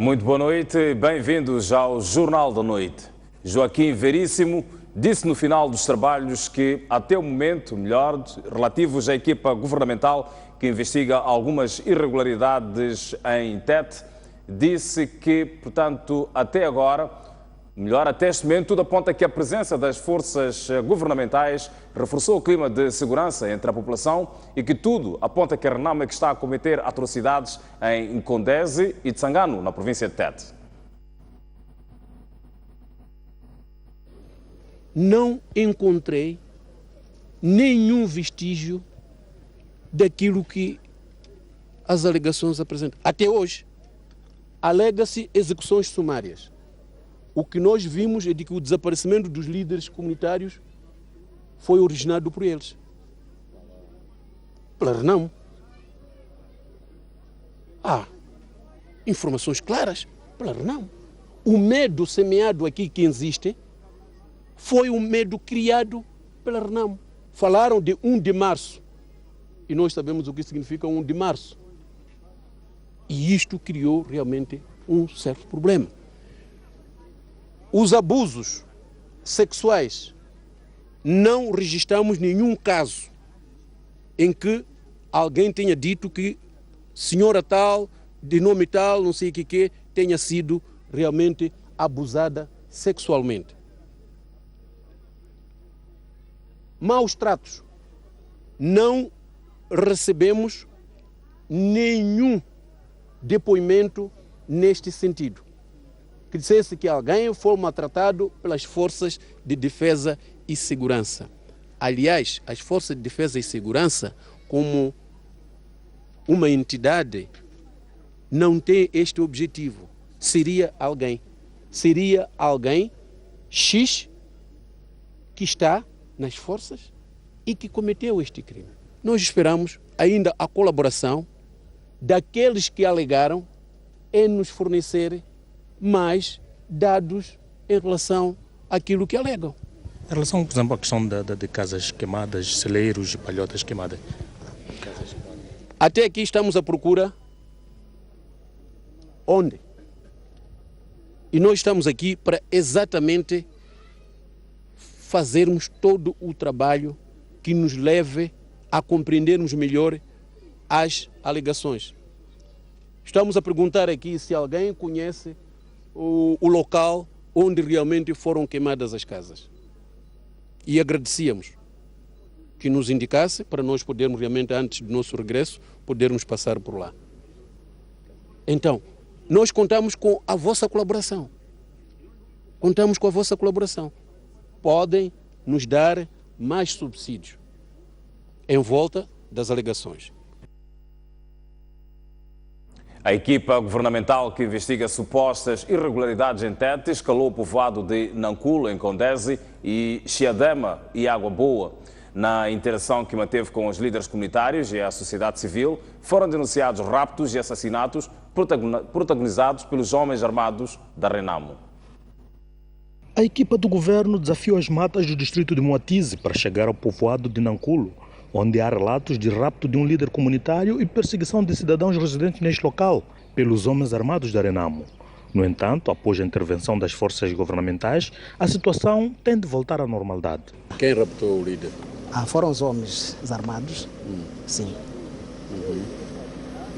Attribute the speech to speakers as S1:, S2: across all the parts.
S1: Muito boa noite, bem-vindos ao Jornal da Noite. Joaquim Veríssimo disse no final dos trabalhos que, até o momento, relativos à equipa governamental que investiga algumas irregularidades em Tete, disse que, portanto, até este momento, tudo aponta que a presença das forças governamentais reforçou o clima de segurança entre a população e que tudo aponta que a Renamo é que está a cometer atrocidades em Nkondeze e Tsangano, na província de Tete.
S2: Não encontrei nenhum vestígio daquilo que as alegações apresentam. Até hoje, alega-se execuções sumárias. O que nós vimos é de que o desaparecimento dos líderes comunitários foi originado por eles. Pela Renamo. Há informações claras pela Renamo. O medo semeado aqui que existe foi um medo criado pela Renamo. Falaram de 1 de março. E nós sabemos o que significa 1 de março. E isto criou realmente um certo problema. Os abusos sexuais, não registramos nenhum caso em que alguém tenha dito que senhora tal, de nome tal, não sei o que, tenha sido realmente abusada sexualmente. Maus tratos. Não recebemos nenhum depoimento neste sentido. Que dissesse que alguém foi maltratado pelas forças de defesa e segurança. Aliás, as forças de defesa e segurança, como uma entidade, não tem este objetivo. Seria alguém X que está nas forças e que cometeu este crime. Nós esperamos ainda a colaboração daqueles que alegaram em nos fornecer mais dados em relação àquilo que alegam.
S3: Em relação, por exemplo, à questão de casas queimadas, celeiros e palhotas queimadas.
S2: Até aqui estamos à procura onde? E nós estamos aqui para exatamente fazermos todo o trabalho que nos leve a compreendermos melhor as alegações. Estamos a perguntar aqui se alguém conhece o local onde realmente foram queimadas as casas. E agradecíamos que nos indicasse para nós podermos realmente, antes do nosso regresso, podermos passar por lá. Então, nós contamos com a vossa colaboração. Contamos com a vossa colaboração. Podem nos dar mais subsídios em volta das alegações.
S1: A equipa governamental que investiga supostas irregularidades em Tete escalou o povoado de Nanculo, em Nkondeze, e Chiadema e Água Boa. Na interação que manteve com os líderes comunitários e a sociedade civil, foram denunciados raptos e assassinatos protagonizados pelos homens armados da Renamo.
S4: A equipa do governo desafiou as matas do distrito de Moatize para chegar ao povoado de Nanculo, onde há relatos de rapto de um líder comunitário e perseguição de cidadãos residentes neste local pelos homens armados da Renamo. No entanto, após a intervenção das forças governamentais, a situação tem de voltar à normalidade.
S2: Quem raptou o líder?
S5: Foram os homens armados, sim.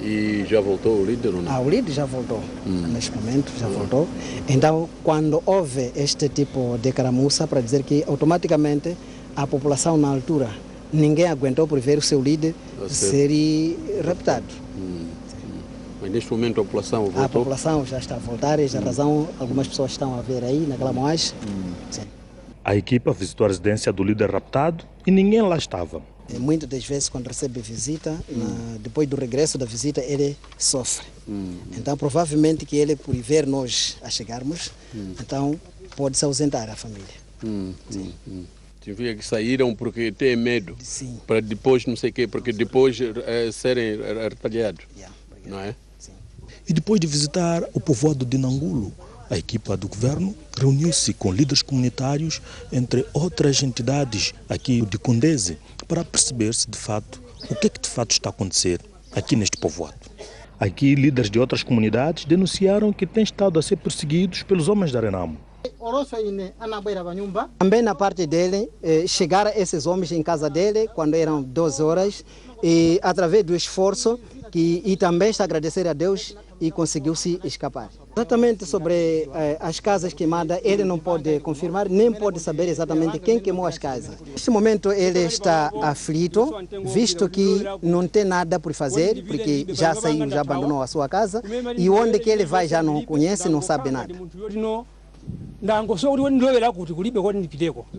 S2: E já voltou o líder ou não?
S5: O líder já voltou, neste momento já voltou. Então, quando houve este tipo de caramuça, para dizer que automaticamente a população na altura, ninguém aguentou por ver o seu líder ser raptado.
S2: Mas neste momento a população voltou?
S5: A população já está a voltar, e a razão, algumas pessoas estão a ver aí naquela moagem.
S4: A equipa visitou a residência do líder raptado e ninguém lá estava.
S5: Muitas das vezes, quando recebe visita, depois do regresso da visita, ele sofre. Então, provavelmente que ele, por ver nós a chegarmos, então pode se ausentar a família.
S2: Significa que saíram porque têm medo.
S5: Sim.
S2: Para depois, não sei o quê, porque depois serem retalhados. Não é?
S5: Sim.
S4: E depois de visitar o povoado de Nanculo, a equipa do governo reuniu-se com líderes comunitários, entre outras entidades aqui de Nkondeze, para perceber se de fato, o que é que de fato está a acontecer aqui neste povoado. Aqui, líderes de outras comunidades denunciaram que têm estado a ser perseguidos pelos homens da Renamo.
S5: Também na parte dele, chegaram esses homens em casa dele quando eram 12 horas e através do esforço e também está a agradecer a Deus e conseguiu se escapar. Exatamente sobre as casas queimadas, ele não pode confirmar, nem pode saber exatamente quem queimou as casas. Neste momento ele está aflito, visto que não tem nada por fazer, porque já saiu, já abandonou a sua casa e onde que ele vai já não conhece, não sabe nada.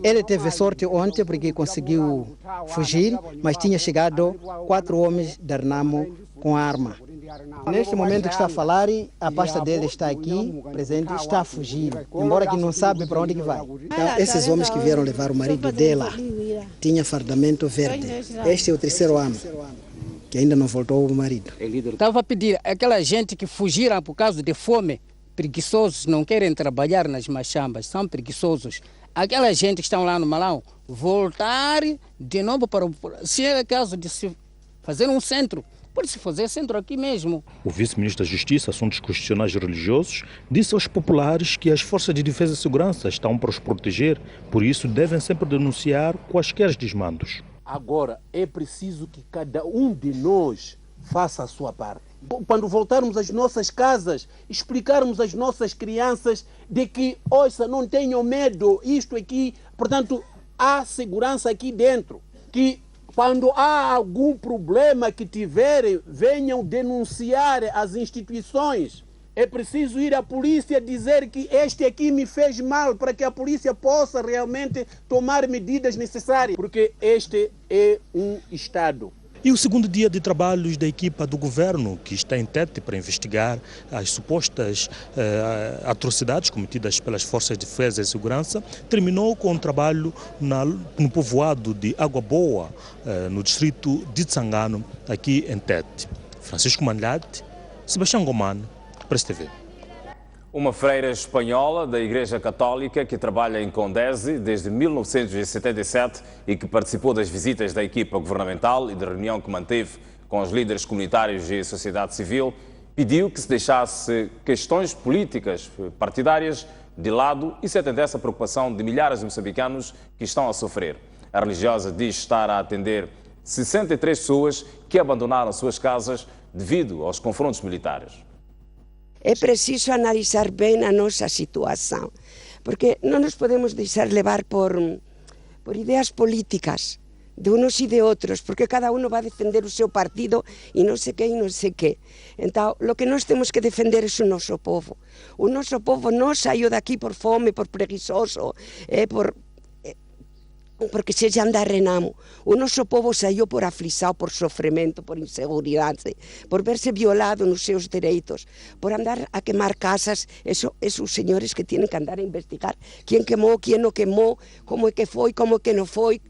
S5: Ele teve sorte ontem porque conseguiu fugir, mas tinha chegado 4 homens da Renamo com arma. Neste momento que está a falar, a pasta dele está aqui, presente, está a fugir, embora que não sabe para onde que vai. Então, esses homens que vieram levar o marido dela tinha fardamento verde. Este é o 3º ano que ainda não voltou o marido.
S6: Estava a pedir aquela gente que fugiram por causa de fome, preguiçosos, não querem trabalhar nas machambas, são preguiçosos. Aquela gente que estão lá no Malão, voltar de novo para se é caso de se fazer um centro, pode-se fazer centro aqui mesmo.
S4: O vice-ministro da Justiça, Assuntos Constitucionais e Religiosos, disse aos populares que as forças de defesa e segurança estão para os proteger, por isso devem sempre denunciar quaisquer desmandos.
S2: Agora, é preciso que cada um de nós faça a sua parte. Quando voltarmos às nossas casas, explicarmos às nossas crianças de que, ouça, não tenham medo, isto aqui, portanto, há segurança aqui dentro, que quando há algum problema que tiverem, venham denunciar as instituições. É preciso ir à polícia dizer que este aqui me fez mal, para que a polícia possa realmente tomar medidas necessárias, porque este é um Estado.
S3: E o segundo dia de trabalhos da equipa do governo, que está em Tete para investigar as supostas atrocidades cometidas pelas forças de defesa e segurança, terminou com um trabalho no povoado de Água Boa, no distrito de Tsangano, aqui em Tete. Francisco Manlade, Sebastião Gomano, Press TV.
S1: Uma freira espanhola da Igreja Católica que trabalha em Condesi desde 1977 e que participou das visitas da equipa governamental e da reunião que manteve com os líderes comunitários e sociedade civil, pediu que se deixasse questões políticas partidárias de lado e se atendesse à preocupação de milhares de moçambicanos que estão a sofrer. A religiosa diz estar a atender 63 pessoas que abandonaram suas casas devido aos confrontos militares.
S7: É preciso analisar bem a nossa situação, porque não nos podemos deixar levar por ideias políticas de uns e de outros, porque cada um vai defender o seu partido e não sei quem e não sei quê. Então, o que nós temos que defender é o nosso povo. O nosso povo não saiu daqui por fome, por preguiçoso, porque sejam da Renamo. O nosso povo saiu por aflição, por sofrimento, por inseguridade, por ver-se violado nos seus direitos, por andar a queimar casas. Esses senhores que têm que andar a investigar quem queimou, quem não queimou, como é que foi, como é que não foi.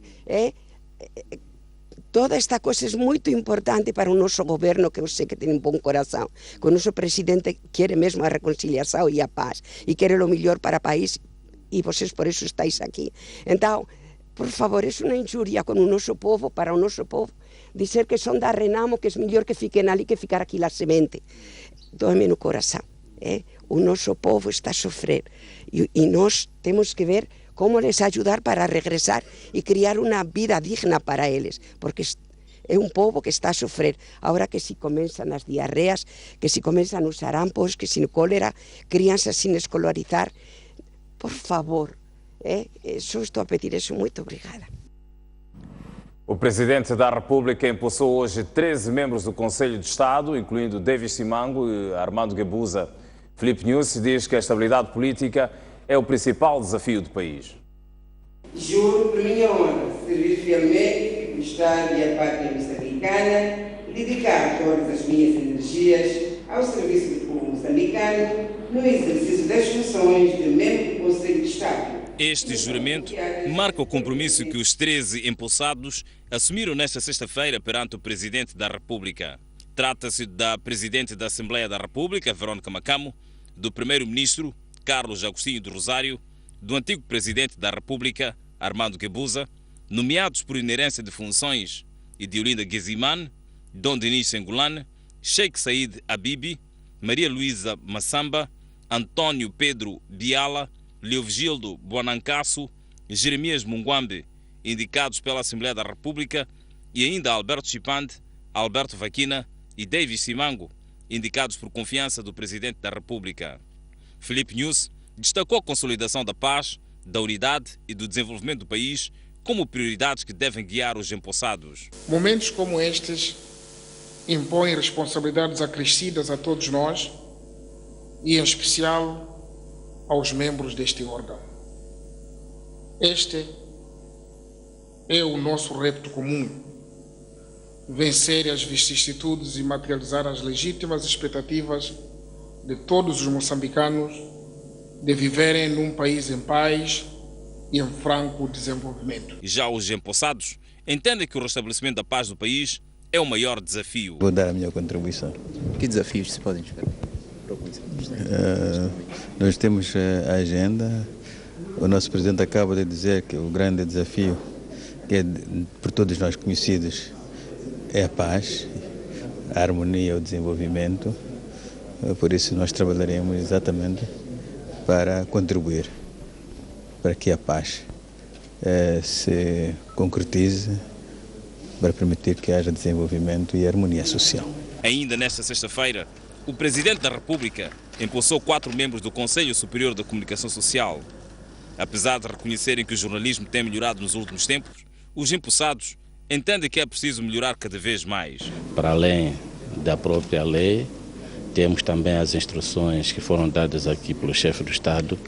S7: Toda esta coisa é muito importante para o nosso governo, que eu sei que tem um bom coração, que o nosso presidente quer mesmo a reconciliação e a paz, e quer o melhor para o país, e vocês por isso estáis aqui. Então, por favor, é uma injúria com o nosso povo, para o nosso povo, dizer que são da Renamo, que é melhor que fiquem ali que ficar aqui a semente. Dói-me no coração. O nosso povo está a sofrer e nós temos que ver como les ajudar para regressar e criar uma vida digna para eles, porque é um povo que está a sofrer. Agora que se começam as diarreias, que se começam os sarampos, que se cólera, crianças sem escolarizar, por favor. Só estou a pedir isso. Muito obrigada.
S1: O Presidente da República impulsou hoje 13 membros do Conselho de Estado, incluindo Davis Simango e Armando Guebuza. Filipe Nyusi diz que a estabilidade política é o principal desafio do país.
S8: Juro por minha honra servir fielmente o Estado e a pátria moçambicana e dedicar todas as minhas energias ao serviço do povo moçambicano no exercício das funções de membro do Conselho de Estado.
S9: Este juramento marca o compromisso que os 13 impulsados assumiram nesta sexta-feira perante o Presidente da República. Trata-se da Presidente da Assembleia da República, Verónica Macamo, do Primeiro-Ministro, Carlos Agostinho do Rosário, do antigo Presidente da República, Armando Guebuza, nomeados por inerência de funções, e de Olinda Gueziman, Dom Denis Sengulane, Sheikh Said Abibi, Maria Luísa Massamba, Antônio Pedro Biala, Leovigildo Boanancasso, Jeremias Munguambe, indicados pela Assembleia da República, e ainda Alberto Chipande, Alberto Vaquina e Davis Simango, indicados por confiança do Presidente da República. Filipe Nunes destacou a consolidação da paz, da unidade e do desenvolvimento do país como prioridades que devem guiar os empossados.
S10: Momentos como estes impõem responsabilidades acrescidas a todos nós e, em especial, aos membros deste órgão. Este é o nosso repto comum: vencer as vicissitudes e materializar as legítimas expectativas de todos os moçambicanos de viverem num país em paz e em franco desenvolvimento.
S9: Já os empossados entendem que o restabelecimento da paz no país é o maior desafio.
S11: Vou dar a minha contribuição.
S12: Que desafios se podem esperar?
S11: Nós temos a agenda. O nosso presidente acaba de dizer que o grande desafio, que é por todos nós conhecidos, é a paz, a harmonia, o desenvolvimento. Por isso nós trabalharemos exatamente para contribuir para que a paz se concretize, para permitir que haja desenvolvimento e harmonia social.
S9: Ainda nesta sexta-feira, o Presidente da República empossou 4 membros do Conselho Superior da Comunicação Social. Apesar de reconhecerem que o jornalismo tem melhorado nos últimos tempos, os empossados entendem que é preciso melhorar cada vez mais.
S13: Para além da própria lei, temos também as instruções que foram dadas aqui pelo chefe do Estado.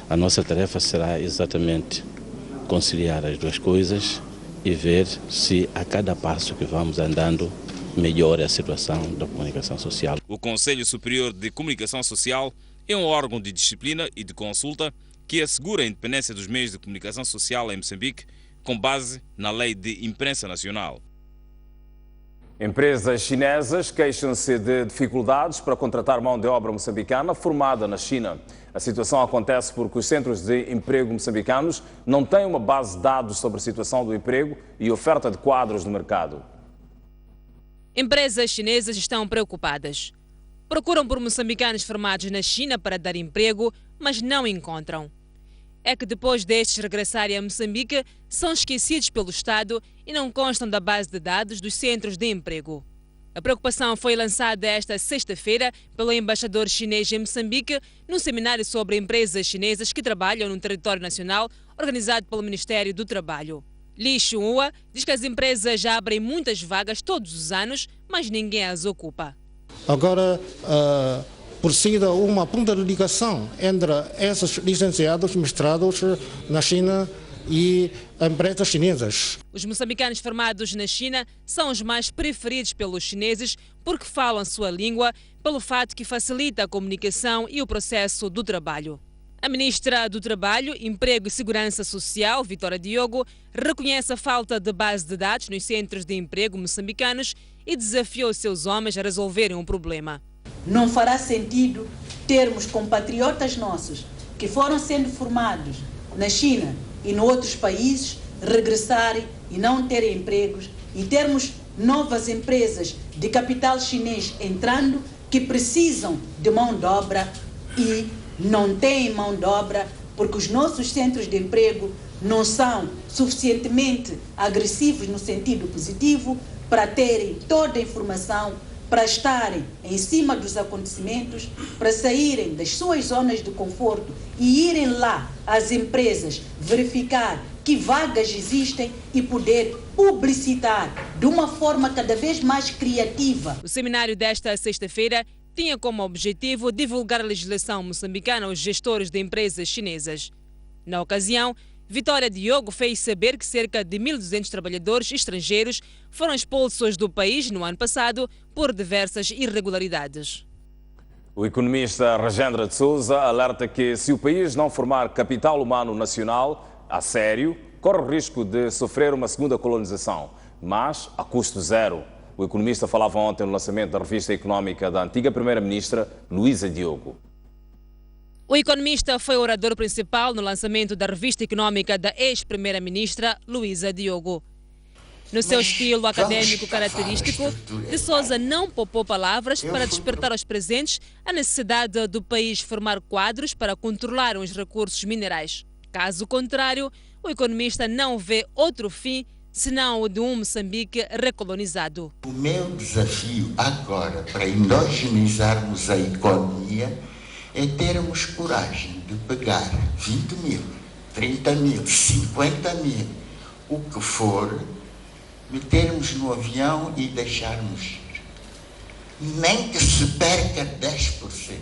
S13: A nossa tarefa será exatamente conciliar as duas coisas e ver se a cada passo que vamos andando melhora a situação da comunicação social.
S9: O Conselho Superior de Comunicação Social é um órgão de disciplina e de consulta que assegura a independência dos meios de comunicação social em Moçambique, com base na Lei de Imprensa Nacional.
S1: Empresas chinesas queixam-se de dificuldades para contratar mão de obra moçambicana formada na China. A situação acontece porque os centros de emprego moçambicanos não têm uma base de dados sobre a situação do emprego e oferta de quadros no mercado.
S14: Empresas chinesas estão preocupadas. Procuram por moçambicanos formados na China para dar emprego, mas não encontram. É que depois destes regressarem a Moçambique, são esquecidos pelo Estado e não constam da base de dados dos centros de emprego. A preocupação foi lançada esta sexta-feira pelo embaixador chinês em Moçambique num seminário sobre empresas chinesas que trabalham no território nacional, organizado pelo Ministério do Trabalho. Li Xunhua diz que as empresas já abrem muitas vagas todos os anos, mas ninguém as ocupa.
S15: Agora, precisa uma ponta de ligação entre esses licenciados, mestrados na China e empresas chinesas.
S14: Os moçambicanos formados na China são os mais preferidos pelos chineses porque falam a sua língua, pelo fato que facilita a comunicação e o processo do trabalho. A ministra do Trabalho, Emprego e Segurança Social, Vitória Diogo, reconhece a falta de base de dados nos centros de emprego moçambicanos e desafiou seus homens a resolverem o problema.
S16: Não fará sentido termos compatriotas nossos que foram sendo formados na China e em outros países regressarem e não terem empregos e termos novas empresas de capital chinês entrando que precisam de mão de obra e não têm mão de obra porque os nossos centros de emprego não são suficientemente agressivos no sentido positivo para terem toda a informação, para estarem em cima dos acontecimentos, para saírem das suas zonas de conforto e irem lá às empresas verificar que vagas existem e poder publicitar de uma forma cada vez mais criativa.
S14: O seminário desta sexta-feira tinha como objetivo divulgar a legislação moçambicana aos gestores de empresas chinesas. Na ocasião, Vitória Diogo fez saber que cerca de 1.200 trabalhadores estrangeiros foram expulsos do país no ano passado por diversas irregularidades.
S1: O economista Rajendra de Souza alerta que se o país não formar capital humano nacional a sério, corre o risco de sofrer uma segunda colonização, mas a custo zero. O economista falava ontem no lançamento da revista económica da antiga primeira-ministra Luísa Diogo.
S14: O economista foi o orador principal no lançamento da revista económica da ex-primeira-ministra Luísa Diogo. No seu estilo acadêmico característico, De Souza não poupou palavras para despertar aos presentes a necessidade do país formar quadros para controlar os recursos minerais. Caso contrário, o economista não vê outro fim senão o de um Moçambique recolonizado.
S17: O meu desafio agora para endogenizarmos a economia é termos coragem de pegar 20 mil, 30 mil, 50 mil, o que for, metermos no avião e deixarmos ir. Nem que se perca 10%.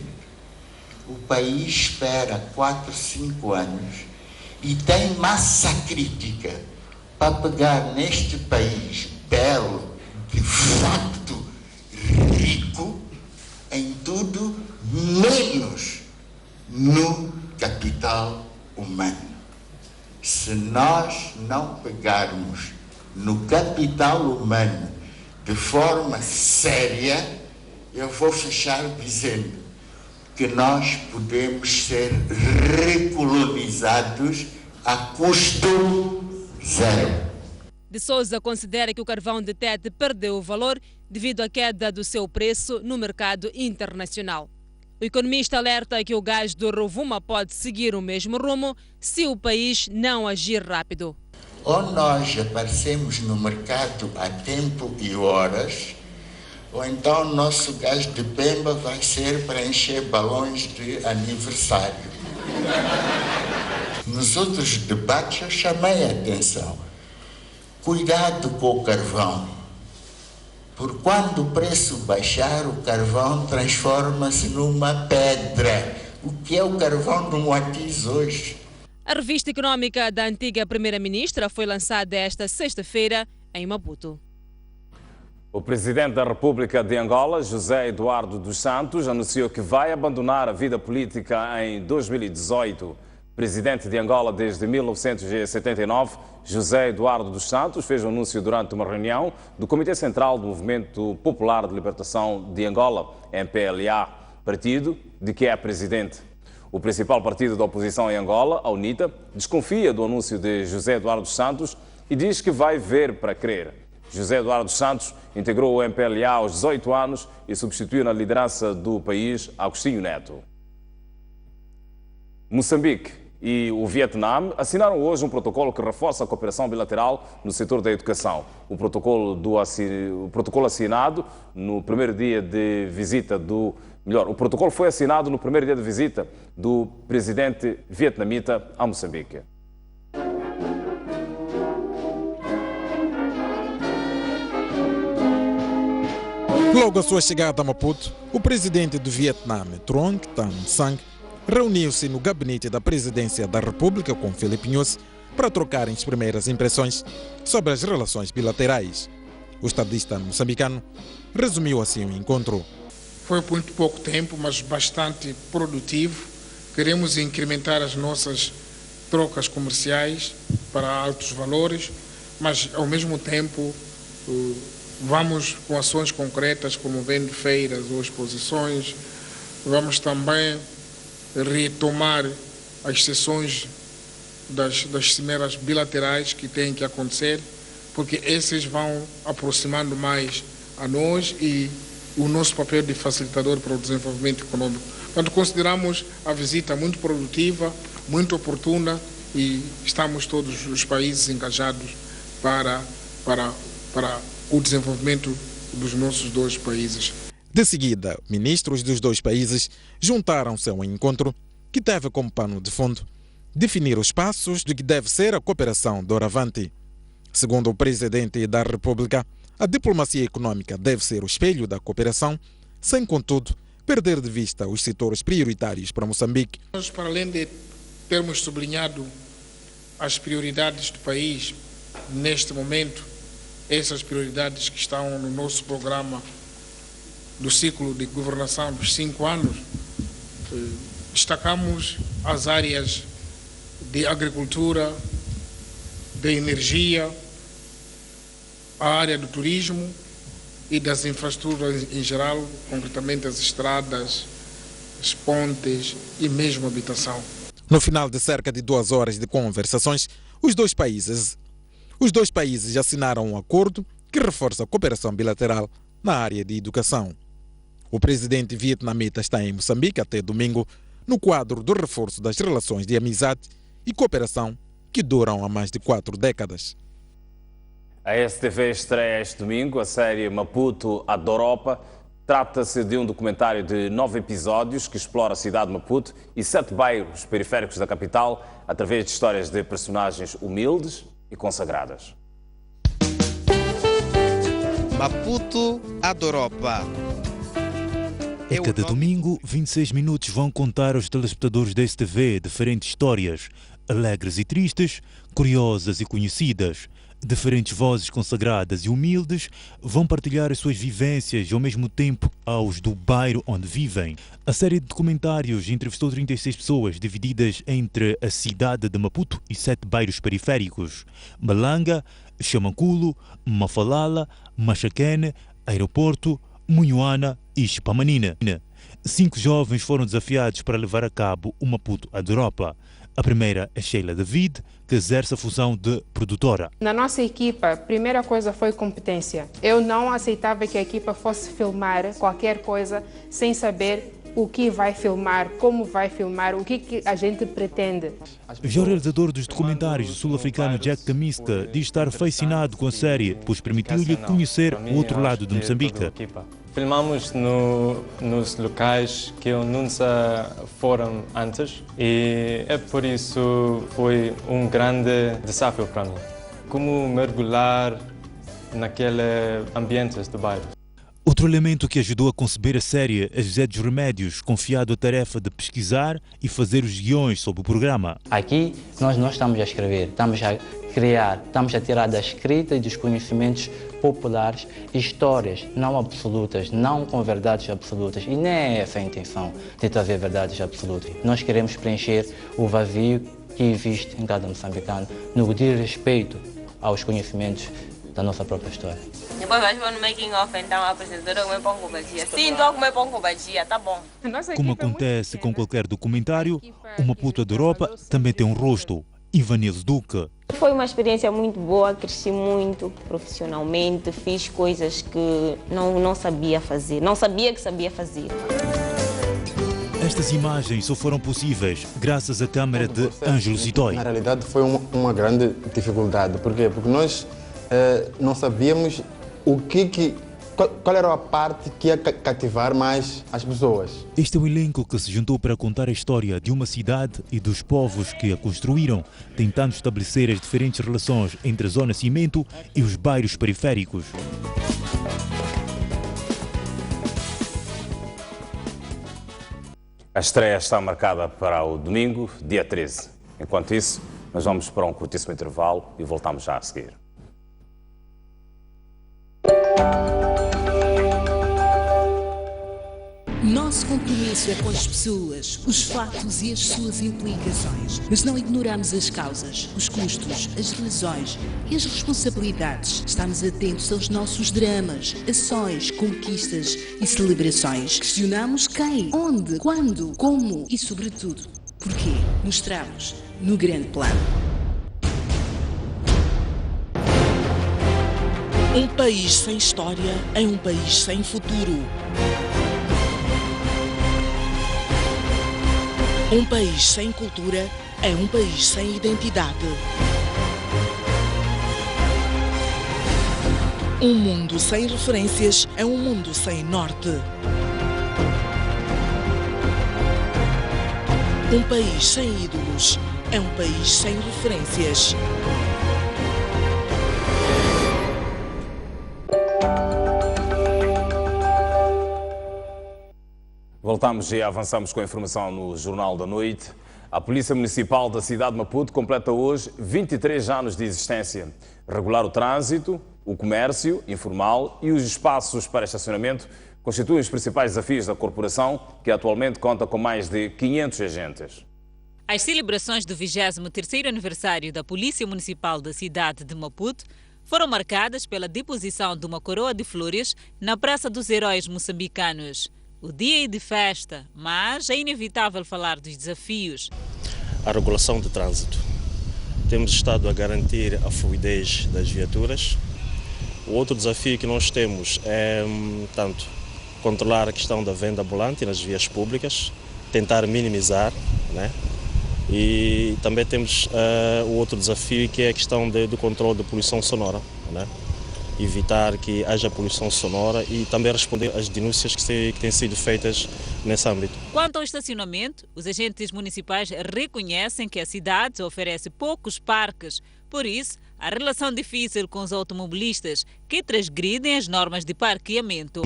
S17: O país espera 4, 5 anos e tem massa crítica para pegar neste país belo, de facto rico, em tudo, menos no capital humano. Se nós não pegarmos no capital humano de forma séria, eu vou fechar dizendo que nós podemos ser recolonizados a custo zero.
S14: De Souza considera que o carvão de Tete perdeu o valor devido à queda do seu preço no mercado internacional. O economista alerta que o gás do Rovuma pode seguir o mesmo rumo se o país não agir rápido.
S17: Ou nós aparecemos no mercado a tempo e horas, ou então o nosso gás de Pemba vai ser para encher balões de aniversário. Nos outros debates eu chamei a atenção. Cuidado com o carvão. Por quando o preço baixar, o carvão transforma-se numa pedra. O que é o carvão do Moatize hoje?
S14: A revista econômica da antiga primeira-ministra foi lançada esta sexta-feira em Maputo.
S1: O presidente da República de Angola, José Eduardo dos Santos, anunciou que vai abandonar a vida política em 2018. Presidente de Angola desde 1979, José Eduardo dos Santos fez o anúncio durante uma reunião do Comitê Central do Movimento Popular de Libertação de Angola, MPLA, partido de que é presidente. O principal partido da oposição em Angola, a UNITA, desconfia do anúncio de José Eduardo dos Santos e diz que vai ver para crer. José Eduardo dos Santos integrou o MPLA aos 18 anos e substituiu na liderança do país Agostinho Neto. Moçambique e o Vietnã assinaram hoje um protocolo que reforça a cooperação bilateral no setor da educação. O protocolo assinado no primeiro dia de visita o protocolo foi assinado no primeiro dia de visita do presidente vietnamita a Moçambique.
S18: Logo à sua chegada a Maputo, o presidente do Vietnã, Truong Tan Sang, reuniu-se no gabinete da presidência da República com Filipe Nyusi para trocarem as primeiras impressões sobre as relações bilaterais. O estadista moçambicano resumiu assim o encontro.
S10: Foi muito pouco tempo, mas bastante produtivo. Queremos incrementar as nossas trocas comerciais para altos valores, mas ao mesmo tempo vamos com ações concretas, promovendo feiras ou exposições. Vamos também retomar as sessões das cimeras bilaterais que têm que acontecer, porque esses vão aproximando mais a nós e o nosso papel de facilitador para o desenvolvimento econômico. Portanto, consideramos a visita muito produtiva, muito oportuna e estamos todos os países engajados para o desenvolvimento dos nossos dois países.
S18: De seguida, ministros dos dois países juntaram-se a um encontro que teve como pano de fundo definir os passos do que deve ser a cooperação doravante. Segundo o presidente da República, a diplomacia econômica deve ser o espelho da cooperação, sem, contudo, perder de vista os setores prioritários para Moçambique.
S10: Nós, para além de termos sublinhado as prioridades do país neste momento, essas prioridades que estão no nosso programa do ciclo de governação dos 5 anos, destacamos as áreas de agricultura, de energia, a área do turismo e das infraestruturas em geral, concretamente as estradas, as pontes e mesmo a habitação.
S18: No final de cerca de 2 horas de conversações, os dois países os dois países assinaram um acordo que reforça a cooperação bilateral na área de educação. O presidente vietnamita está em Moçambique até domingo, no quadro do reforço das relações de amizade e cooperação que duram há mais de 4 décadas.
S1: A STV estreia este domingo a série Maputo à Europa. Trata-se de um documentário de 9 episódios que explora a cidade de Maputo e 7 bairros periféricos da capital através de histórias de personagens humildes e consagradas.
S19: Maputo à Europa.
S20: A cada domingo, 26 minutos vão contar aos telespectadores da STV diferentes histórias, alegres e tristes, curiosas e conhecidas. Diferentes vozes consagradas e humildes vão partilhar as suas vivências e ao mesmo tempo aos do bairro onde vivem. A série de documentários entrevistou 36 pessoas divididas entre a cidade de Maputo e 7 bairros periféricos: Malanga, Xamanculo, Mafalala, Machaquene, Aeroporto, Munhuana e Chipamanina. 5 jovens foram desafiados para levar a cabo o Maputo à Europa. A primeira é Sheila David, que exerce a função de produtora.
S21: Na nossa equipa, a primeira coisa foi competência. Eu não aceitava que a equipa fosse filmar qualquer coisa sem saber o que vai filmar, como vai filmar, o que a gente pretende.
S20: Já o realizador dos documentários, o sul-africano Jack Tamiska, diz estar fascinado com a série, pois permitiu-lhe conhecer o outro lado de Moçambique.
S22: Filmamos nos locais que eu nunca foram antes e é por isso foi um grande desafio para mim. Como mergulhar naquele ambiente do bairro.
S20: Outro elemento que ajudou a conceber a série é José dos Remédios, confiado a tarefa de pesquisar e fazer os guiões sobre o programa.
S23: Aqui nós não estamos a escrever, estamos a criar, estamos a tirar da escrita e dos conhecimentos populares histórias não absolutas, não com verdades absolutas. E nem é essa a intenção de trazer verdades absolutas. Nós queremos preencher o vazio que existe em cada moçambicano no que diz respeito aos conhecimentos da nossa própria história.
S24: Depois vai no making of, então a apresentadora come pão com batia. Sim, estou a comer pão com batia, tá bom.
S20: Como acontece com qualquer documentário, o Maputo da Europa também tem um rosto. Ivanildo Duque.
S24: Foi uma experiência muito boa, cresci muito profissionalmente, fiz coisas que não sabia fazer, não sabia que sabia fazer.
S20: Estas imagens só foram possíveis graças à câmara de Ângelo Zidói.
S25: Na realidade foi uma grande dificuldade. Por quê? Porque nós não sabíamos qual era a parte que ia cativar mais as pessoas.
S20: Este é o elenco que se juntou para contar a história de uma cidade e dos povos que a construíram, tentando estabelecer as diferentes relações entre a zona cimento e os bairros periféricos.
S1: A estreia está marcada para o domingo, dia 13. Enquanto isso, nós vamos para um curtíssimo intervalo e voltamos já a seguir.
S26: Nosso compromisso é com as pessoas, os fatos e as suas implicações. Mas não ignoramos as causas, os custos, as razões e as responsabilidades. Estamos atentos aos nossos dramas, ações, conquistas e celebrações. Questionamos quem, onde, quando, como e, sobretudo, porquê. Mostramos no grande plano.
S27: Um país sem história é um país sem futuro. Um país sem cultura é um país sem identidade. Um mundo sem referências é um mundo sem norte. Um país sem ídolos é um país sem referências.
S1: Voltamos e avançamos com a informação no Jornal da Noite. A Polícia Municipal da cidade de Maputo completa hoje 23 anos de existência. Regular o trânsito, o comércio informal e os espaços para estacionamento constituem os principais desafios da corporação, que atualmente conta com mais de 500 agentes.
S28: As celebrações do 23º aniversário da Polícia Municipal da cidade de Maputo foram marcadas pela deposição de uma coroa de flores na Praça dos Heróis Moçambicanos. O dia é de festa, mas é inevitável falar dos desafios.
S29: A regulação do trânsito.
S2: temos estado a garantir a fluidez das viaturas. O outro desafio que nós temos é, tanto, controlar a questão da venda ambulante nas vias públicas, tentar minimizar, né? E também temos o outro desafio, que é a questão do controle da poluição sonora, né? Evitar que haja poluição sonora e também responder às denúncias que têm sido feitas nesse âmbito.
S28: Quanto ao estacionamento, os agentes municipais reconhecem que a cidade oferece poucos parques, por isso a relação difícil com os automobilistas que transgridem as normas de parqueamento.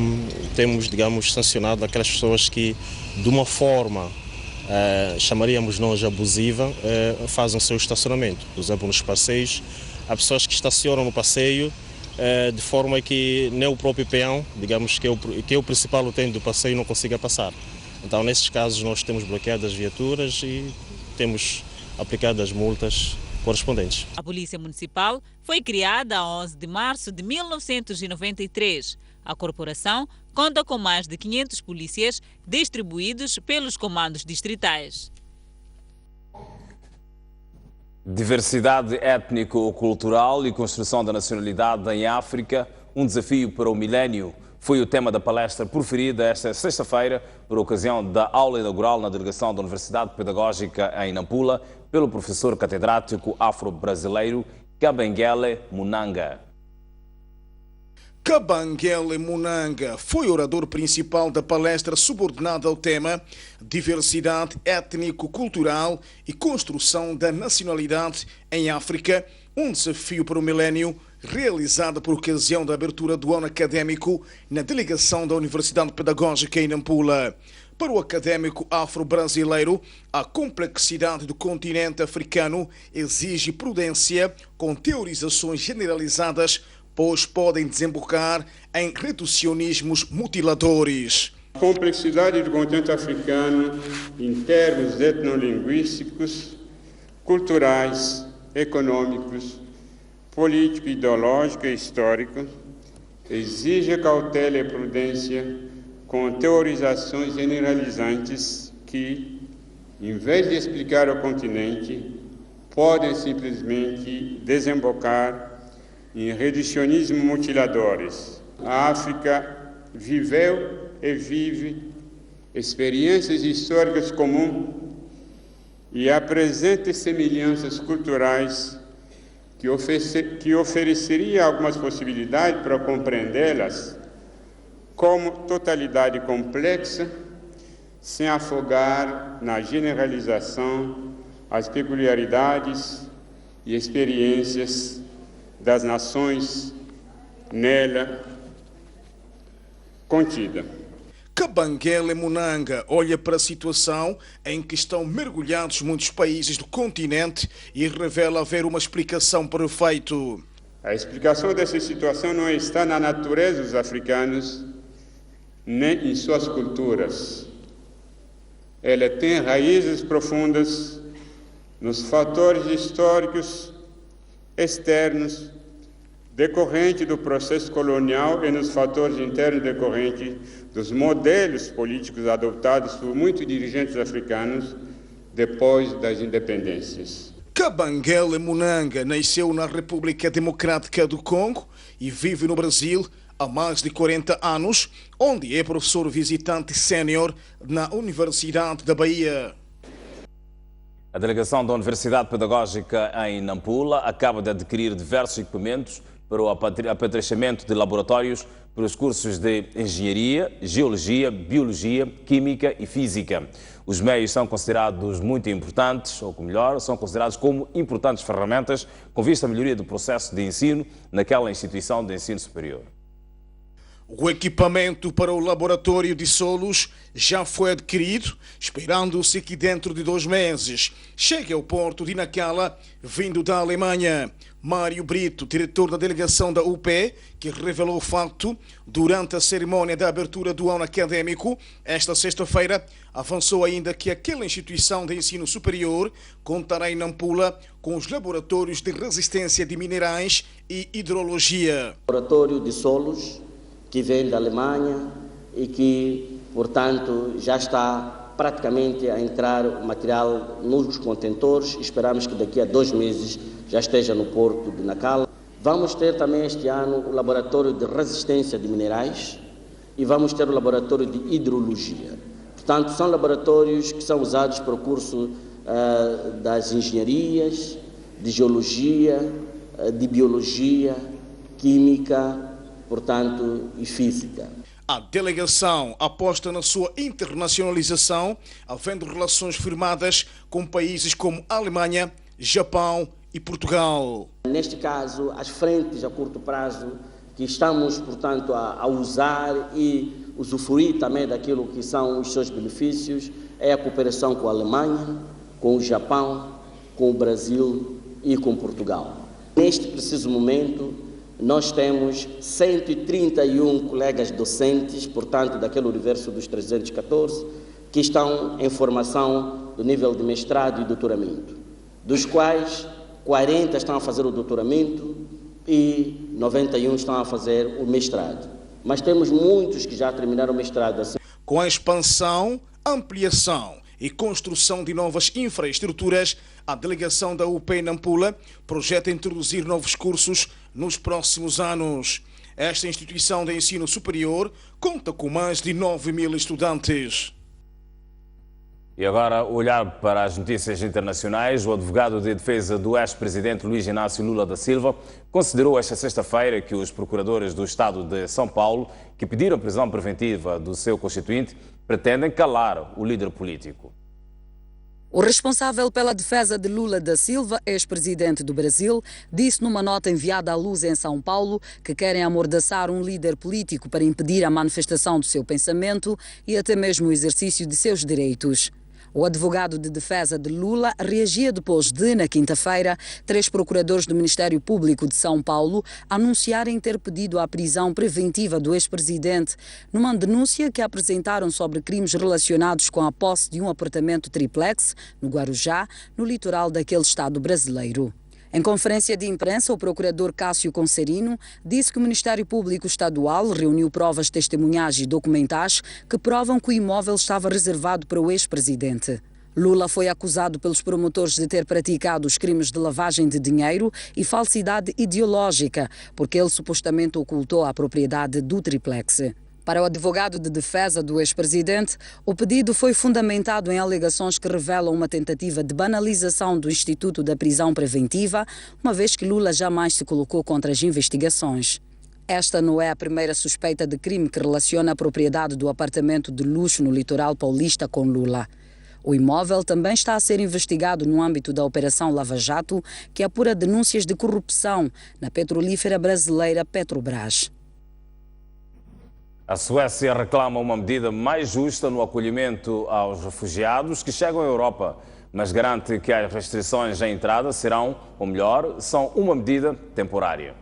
S2: Temos, digamos, sancionado aquelas pessoas que, de uma forma, chamaríamos nós abusiva, fazem o seu estacionamento. Por exemplo, nos passeios, há pessoas que estacionam no passeio de forma que nem o próprio peão, digamos, que é o principal utente do passeio, não consiga passar. Então, nesses casos, nós temos bloqueado as viaturas e temos aplicado as multas correspondentes.
S28: A Polícia Municipal foi criada a 11 de março de 1993. A corporação conta com mais de 500 polícias distribuídos pelos comandos distritais.
S1: Diversidade étnico-cultural e construção da nacionalidade em África, um desafio para o milénio, foi o tema da palestra proferida esta sexta-feira, por ocasião da aula inaugural na delegação da Universidade Pedagógica em Nampula, pelo professor catedrático afro-brasileiro Kabengele Munanga.
S10: Kabengele Munanga foi orador principal da palestra subordinada ao tema Diversidade étnico-cultural e construção da nacionalidade em África, um desafio para o milénio, realizada por ocasião da abertura do ano académico na delegação da Universidade Pedagógica em Nampula. Para o académico afro-brasileiro, a complexidade do continente africano exige prudência com teorizações generalizadas, pois podem desembocar em reducionismos mutiladores.
S3: A complexidade do continente africano em termos etnolinguísticos, culturais, econômicos, político, ideológico e histórico exige cautela e prudência com teorizações generalizantes que, em vez de explicar o continente, podem simplesmente desembocar em reducionismo mutiladores. A África viveu e vive experiências históricas comuns e apresenta semelhanças culturais que ofereceria algumas possibilidades para compreendê-las como totalidade complexa, sem afogar na generalização as peculiaridades e experiências das nações nela contida.
S10: Kabengele Munanga olha para a situação em que estão mergulhados muitos países do continente e revela haver uma explicação para o feito.
S3: A explicação dessa situação não está na natureza dos africanos, nem em suas culturas. Ela tem raízes profundas nos fatores históricos externos decorrente do processo colonial e nos fatores internos decorrentes dos modelos políticos adotados por muitos dirigentes africanos depois das independências.
S10: Kabengele Munanga nasceu na República Democrática do Congo e vive no Brasil há mais de 40 anos, onde é professor visitante sênior na Universidade da Bahia.
S1: A delegação da Universidade Pedagógica em Nampula acaba de adquirir diversos equipamentos para o apetrechamento de laboratórios para os cursos de Engenharia, Geologia, Biologia, Química e Física. Os meios são considerados muito importantes, ou melhor, são considerados como importantes ferramentas com vista à melhoria do processo de ensino naquela instituição de ensino superior.
S10: O equipamento para o laboratório de solos já foi adquirido, esperando-se que dentro de 2 meses chegue ao porto de Nacala, vindo da Alemanha. Mário Brito, diretor da delegação da UP, que revelou o facto durante a cerimônia da abertura do ano académico, esta sexta-feira, avançou ainda que aquela instituição de ensino superior contará em Nampula com os laboratórios de resistência de minerais e hidrologia.
S4: Laboratório de solos que vem da Alemanha e que, portanto, já está praticamente a entrar o material nos contentores. Esperamos que daqui a 2 meses já esteja no porto de Nacala. Vamos ter também este ano o laboratório de resistência de minerais e vamos ter o laboratório de hidrologia. Portanto, são laboratórios que são usados para o curso das engenharias, de geologia, de biologia, química, portanto, e física.
S5: A delegação aposta na sua internacionalização, havendo relações firmadas com países como Alemanha, Japão e Portugal.
S4: Neste caso, as frentes a curto prazo que estamos, portanto, a usar e usufruir também daquilo que são os seus benefícios é a cooperação com a Alemanha, com o Japão, com o Brasil e com Portugal. Neste preciso momento, nós temos 131 colegas docentes, portanto, daquele universo dos 314, que estão em formação do nível de mestrado e doutoramento, dos quais 40 estão a fazer o doutoramento e 91 estão a fazer o mestrado. Mas temos muitos que já terminaram o mestrado.
S5: Com a expansão, ampliação e construção de novas infraestruturas, a delegação da UP Nampula projeta introduzir novos cursos nos próximos anos. Esta instituição de ensino superior conta com mais de 9.000 estudantes.
S1: E agora, olhar para as notícias internacionais, o advogado de defesa do ex-presidente Luiz Inácio Lula da Silva considerou esta sexta-feira que os procuradores do Estado de São Paulo, que pediram prisão preventiva do seu constituinte, pretendem calar o líder político.
S6: O responsável pela defesa de Lula da Silva, ex-presidente do Brasil, disse numa nota enviada à Luz em São Paulo que querem amordaçar um líder político para impedir a manifestação do seu pensamento e até mesmo o exercício de seus direitos. O advogado de defesa de Lula reagia depois de, na quinta-feira, 3 procuradores do Ministério Público de São Paulo anunciarem ter pedido a prisão preventiva do ex-presidente numa denúncia que apresentaram sobre crimes relacionados com a posse de um apartamento triplex no Guarujá, no litoral daquele estado brasileiro. Em conferência de imprensa, o procurador Cássio Concerino disse que o Ministério Público Estadual reuniu provas testemunhais e documentais que provam que o imóvel estava reservado para o ex-presidente. Lula foi acusado pelos promotores de ter praticado os crimes de lavagem de dinheiro e falsidade ideológica, porque ele supostamente ocultou a propriedade do triplex. Para o advogado de defesa do ex-presidente, o pedido foi fundamentado em alegações que revelam uma tentativa de banalização do Instituto da Prisão Preventiva, uma vez que Lula jamais se colocou contra as investigações. Esta não é a primeira suspeita de crime que relaciona a propriedade do apartamento de luxo no litoral paulista com Lula. O imóvel também está a ser investigado no âmbito da Operação Lava Jato, que apura denúncias de corrupção na petrolífera brasileira Petrobras.
S1: A Suécia reclama uma medida mais justa no acolhimento aos refugiados que chegam à Europa, mas garante que as restrições à entrada serão, ou melhor, são uma medida temporária.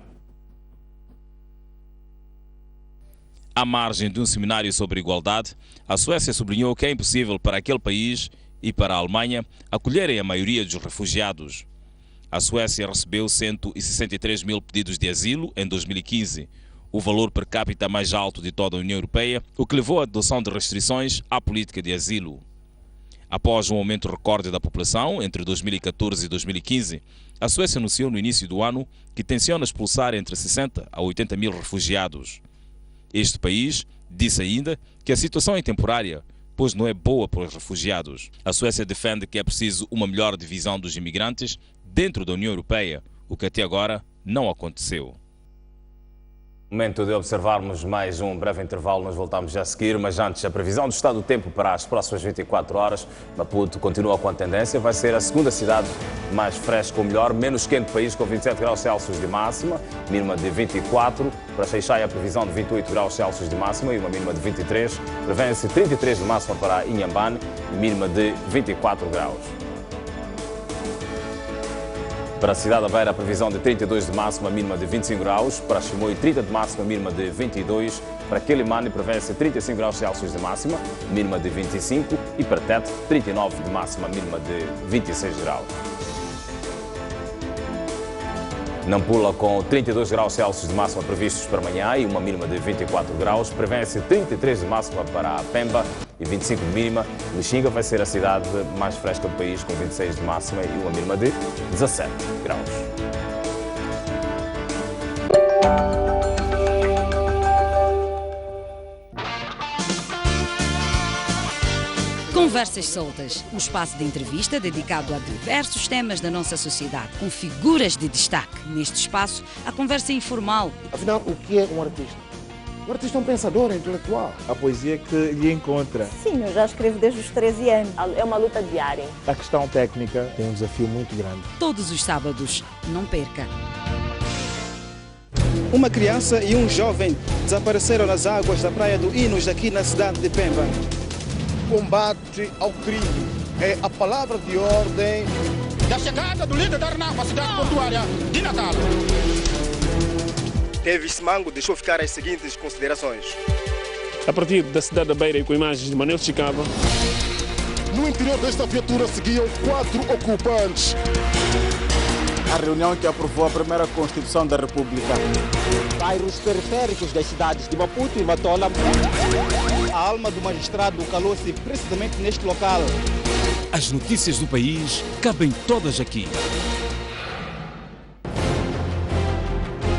S7: À margem de um seminário sobre igualdade, a Suécia sublinhou que é impossível para aquele país e para a Alemanha acolherem a maioria dos refugiados. A Suécia recebeu 163 mil pedidos de asilo em 2015, o valor per capita mais alto de toda a União Europeia, o que levou à adoção de restrições à política de asilo. Após um aumento recorde da população entre 2014 e 2015, a Suécia anunciou no início do ano que tenciona expulsar entre 60 a 80 mil refugiados. Este país disse ainda que a situação é temporária, pois não é boa para os refugiados. A Suécia defende que é preciso uma melhor divisão dos imigrantes dentro da União Europeia, o que até agora não aconteceu.
S1: Momento de observarmos mais um breve intervalo, nós voltamos já a seguir, mas antes a previsão do estado do tempo para as próximas 24 horas. Maputo continua com a tendência, vai ser a segunda cidade mais fresca ou melhor, menos quente do país, com 27 graus Celsius de máxima, mínima de 24. Para Xai-Xai a previsão de 28 graus Celsius de máxima e uma mínima de 23. Prevê-se 33 de máxima para Inhambane e mínima de 24 graus. Para a cidade da Beira, a previsão de 32 de máxima, mínima de 25 graus. Para Chimoio, 30 de máxima, mínima de 22. Para Quelimane, prevê-se 35 graus Celsius de máxima, mínima de 25. E para Tete, 39 de máxima, mínima de 26 graus. Nampula, com 32 graus Celsius de máxima previstos para amanhã e uma mínima de 24 graus. Prevê-se 33 de máxima para a Pemba e 25 de mínima. Lixinga vai ser a cidade mais fresca do país, com 26 de máxima e uma mínima de 17 graus.
S6: Conversas Soltas, um espaço de entrevista dedicado a diversos temas da nossa sociedade, com figuras de destaque. Neste espaço, a conversa é informal.
S8: Afinal, o que é um artista? O artista é um pensador, é intelectual.
S9: A poesia que lhe encontra.
S11: Sim, eu já escrevo desde os 13 anos. É uma luta diária.
S9: A questão técnica tem um desafio muito grande.
S6: Todos os sábados, não perca.
S12: Uma criança e um jovem desapareceram nas águas da Praia do Inos, aqui na cidade de Pemba.
S5: Combate ao crime é a palavra de ordem
S13: da chegada do líder da RENAM à cidade portuária de Natal.
S12: Davis Mango deixou ficar as seguintes considerações.
S15: A partir da cidade da Beira e com imagens de Manuel Chicava.
S16: No interior desta viatura seguiam 4 ocupantes.
S17: A reunião que aprovou a primeira Constituição da República.
S29: Bairros periféricos das cidades de Maputo e Matola.
S12: A alma do magistrado calou-se precisamente neste local.
S30: As notícias do país cabem todas aqui.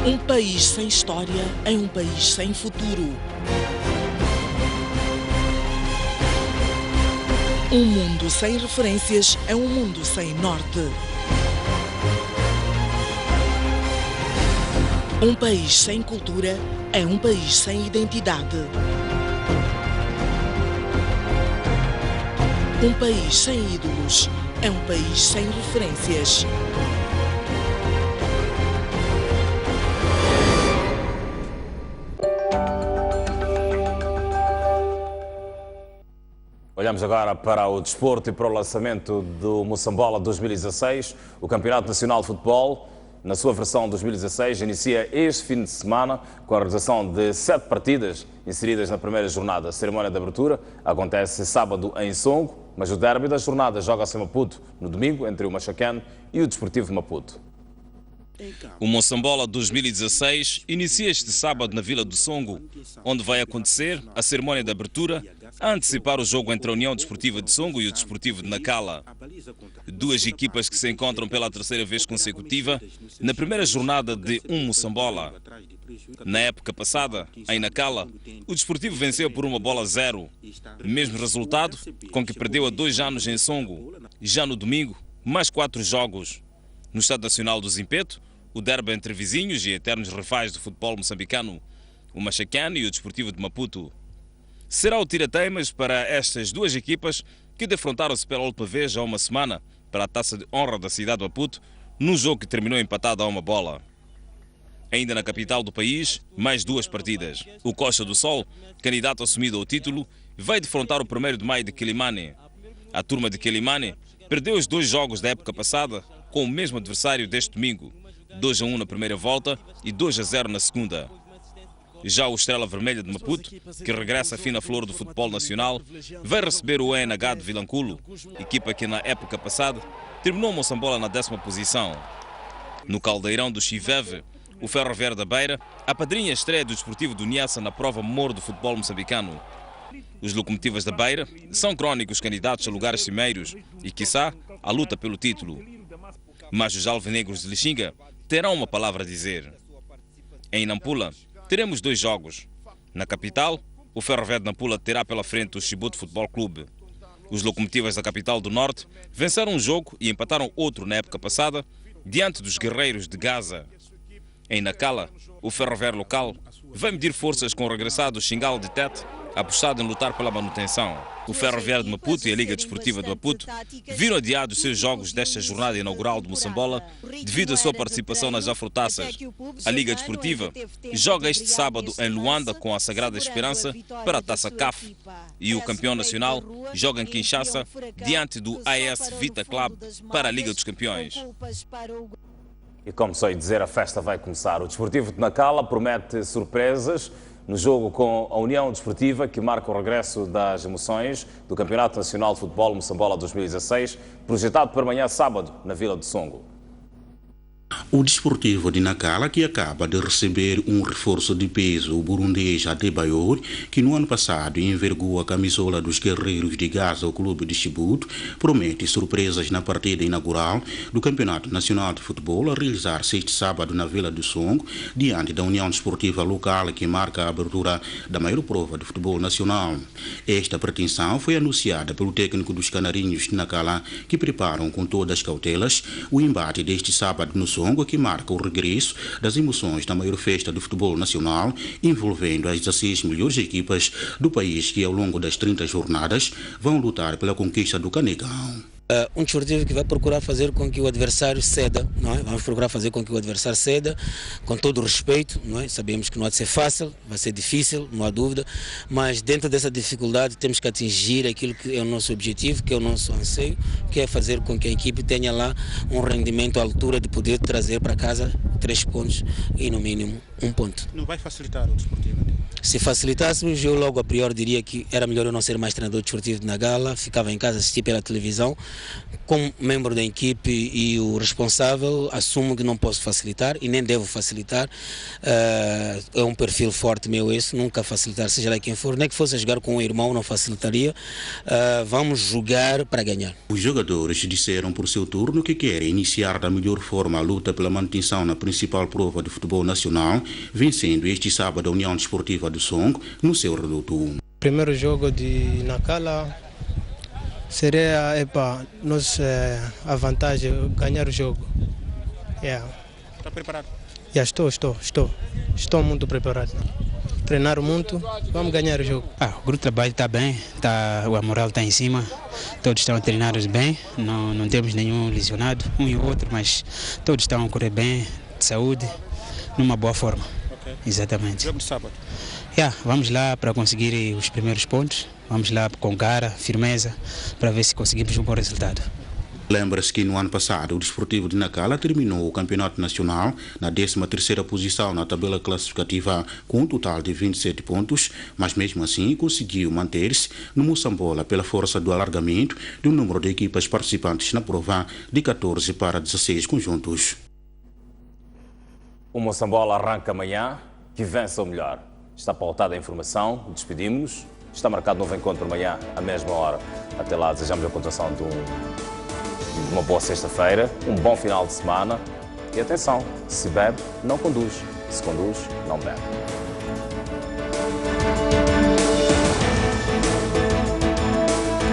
S27: Um país sem história é um país sem futuro. Um mundo sem referências é um mundo sem norte. Um país sem cultura é um país sem identidade. Um país sem ídolos é um país sem referências.
S1: Olhamos agora para o desporto e para o lançamento do Moçambola 2016. O Campeonato Nacional de Futebol, na sua versão 2016, inicia este fim de semana com a realização de 7 partidas inseridas na primeira jornada. A cerimónia de abertura acontece sábado em Songo, mas o derby da jornada joga-se em Maputo no domingo entre o Machacane e o Desportivo de Maputo.
S7: O Moçambola 2016 inicia este sábado na Vila do Songo, onde vai acontecer a cerimónia de abertura a antecipar o jogo entre a União Desportiva de Songo e o Desportivo de Nacala. Duas equipas que se encontram pela terceira vez consecutiva na primeira jornada de um Moçambola. Na época passada, em Nacala, o Desportivo venceu por 1-0, mesmo resultado com que perdeu há 2 anos em Songo. Já no domingo, mais 4 jogos. No Estado Nacional do Zimpeto, o derby entre vizinhos e eternos rivais do futebol moçambicano, o Machacane e o Desportivo de Maputo. Será o tira-teimas para estas duas equipas que defrontaram-se pela última vez há uma semana para a Taça de Honra da cidade de Maputo, num jogo que terminou empatado a 1 Ainda na capital do país, mais 2 partidas. O Costa do Sol, candidato assumido ao título, vai defrontar o 1º de Maio de Quelimane. A turma de Quelimane perdeu os 2 jogos da época passada com o mesmo adversário deste domingo, 2-1 na primeira volta e 2-0 na segunda. Já o Estrela Vermelha de Maputo, que regressa à fina flor do futebol nacional, vai receber o ENH de Vilanculo, equipa que na época passada terminou Moçambola na 10ª posição. No caldeirão do Chiveve, o Ferroviário da Beira apadrinha a estreia do Desportivo do Niassa na prova Moro do futebol moçambicano. Os Locomotivas da Beira são crónicos candidatos a lugares cimeiros e, quiçá, a luta pelo título. Mas os alvinegros de Lixinga terão uma palavra a dizer. Em Nampula, teremos 2 jogos. Na capital, o Ferroviário de Nampula terá pela frente o Chibuto Futebol Clube. Os Locomotivas da capital do Norte venceram um jogo e empataram outro na época passada, diante dos Guerreiros de Gaza. Em Nacala, o Ferroviário local vai medir forças com o regressado Xingal de Tete, apostado em lutar pela manutenção. O Ferroviário de Maputo e a Liga Desportiva de Maputo viram adiados seus jogos desta jornada inaugural de Moçambola devido à sua participação nas Afrotaças. A Liga Desportiva joga este sábado em Luanda com a Sagrada Esperança para a Taça CAF e o campeão nacional joga em Kinshasa diante do AS Vita Club para a Liga dos Campeões.
S1: E como só ia dizer, a festa vai começar. O Desportivo de Nacala promete surpresas no jogo com a União Desportiva, que marca o regresso das emoções do Campeonato Nacional de Futebol Moçambola 2016, projetado para amanhã sábado, na Vila do Songo.
S14: O Desportivo de Nacala, que acaba de receber um reforço de peso, o burundês Adebayor, que no ano passado envergou a camisola dos Guerreiros de Gaza ao clube de Chibuto, promete surpresas na partida inaugural do Campeonato Nacional de Futebol a realizar-se este sábado na Vila do Songo, diante da União Desportiva Local, que marca a abertura da maior prova de futebol nacional. Esta pretensão foi anunciada pelo técnico dos Canarinhos de Nacala, que preparam com todas as cautelas o embate deste sábado no Songo, que marca o regresso das emoções da maior festa do futebol nacional, envolvendo as 16 melhores equipas do país que, ao longo das 30 jornadas, vão lutar pela conquista do Canecão.
S18: Um desportivo que vai procurar fazer com que o adversário ceda, não é? Vamos procurar fazer com que o adversário ceda, com todo o respeito, não é? Sabemos que não há de ser fácil, vai ser difícil, não há dúvida, mas dentro dessa dificuldade temos que atingir aquilo que é o nosso objetivo, que é o nosso anseio, que é fazer com que a equipe tenha lá um rendimento à altura de poder trazer para casa 3 pontos e no mínimo 1 ponto.
S17: Não vai facilitar o desportivo?
S18: Se facilitássemos, eu logo a priori diria que era melhor eu não ser mais treinador desportivo de Nagala, ficava em casa, assistir pela televisão. Como membro da equipe e o responsável, assumo que não posso facilitar e nem devo facilitar. É um perfil forte meu esse, nunca facilitar, seja lá quem for. Nem que fosse a jogar com um irmão, não facilitaria. Vamos jogar para ganhar.
S14: Os jogadores disseram por seu turno que querem iniciar da melhor forma a luta pela manutenção na principal prova de futebol nacional, vencendo este sábado a União Desportiva do Songo no seu reduto.
S19: Primeiro jogo de Nacala seria a vantagem, ganhar o jogo.
S17: Está preparado?
S19: Estou muito preparado. Treinaram muito, vamos ganhar o jogo.
S20: O grupo de trabalho está bem, a moral está em cima, todos estão treinados bem, não temos nenhum lesionado, um e outro, mas todos estão a correr bem, de saúde, numa boa forma.
S17: Okay.
S19: Exatamente.
S17: Jogo de sábado.
S20: Vamos lá para conseguir os primeiros pontos, vamos lá com cara, firmeza, para ver se conseguimos um bom resultado.
S14: Lembra-se que no ano passado o Desportivo de Nacala terminou o Campeonato Nacional na 13ª posição na tabela classificativa com um total de 27 pontos, mas mesmo assim conseguiu manter-se no Moçambola pela força do alargamento do número de equipas participantes na prova de 14 para 16 conjuntos.
S1: O Moçambola arranca amanhã, que vença o melhor. Está pautada a informação, despedimos-nos. Está marcado um novo encontro amanhã, à mesma hora. Até lá, desejamos a continuação de uma boa sexta-feira, um bom final de semana. E atenção, se bebe, não conduz. Se conduz, não bebe.